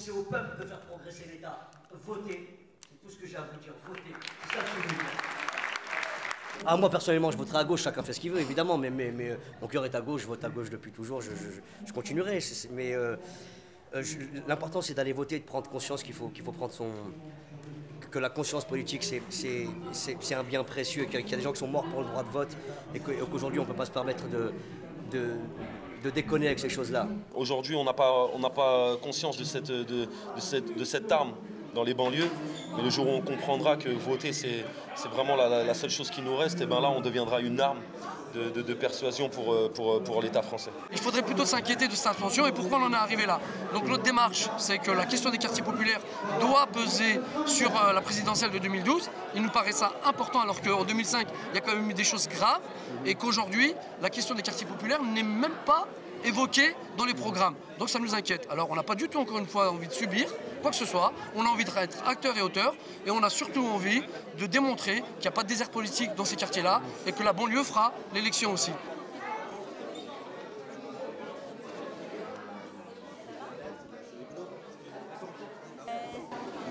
c'est au peuple de faire progresser l'État. Votez, c'est tout ce que j'ai à vous dire, votez. C'est ça que je veux dire. Ah, moi personnellement je voterai à gauche, chacun fait ce qu'il veut évidemment, mais mon cœur est à gauche, je vote à gauche depuis toujours, je continuerai. Mais l'important c'est d'aller voter, de prendre conscience qu'il faut prendre que la conscience politique c'est un bien précieux, qu'il y a des gens qui sont morts pour le droit de vote et qu'aujourd'hui on ne peut pas se permettre de déconner avec ces choses-là. Aujourd'hui on n'a pas conscience de cette arme dans les banlieues, mais le jour où on comprendra que voter c'est vraiment la seule chose qui nous reste, et bien là on deviendra une arme de persuasion pour l'État français. Il faudrait plutôt s'inquiéter de cette abstention et pourquoi on en est arrivé là. Donc notre démarche, c'est que la question des quartiers populaires doit peser sur la présidentielle de 2012. Il nous paraît ça important alors qu'en 2005, il y a quand même eu des choses graves et qu'aujourd'hui, la question des quartiers populaires n'est même pas évoquée dans les programmes. Donc ça nous inquiète. Alors on n'a pas du tout, encore une fois, envie de subir quoi que ce soit. On a envie d'être acteur et auteur et on a surtout envie de démontrer qu'il n'y a pas de désert politique dans ces quartiers-là et que la banlieue fera l'élection aussi.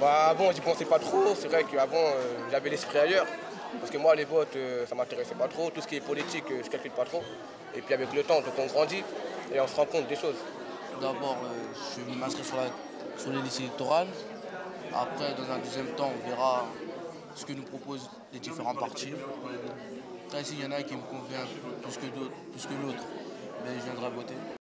Avant, j'y pensais pas trop. C'est vrai qu'avant, j'avais l'esprit ailleurs. Parce que moi, les votes, ça m'intéressait pas trop. Tout ce qui est politique, je calcule pas trop. Et puis avec le temps, on grandit et on se rend compte des choses. D'abord, je vais m'inscrire sur les listes électorales. Après, dans un deuxième temps, on verra ce que nous proposent les différents partis. Après, s'il y en a qui me conviennent plus que l'autre, je viendrai voter.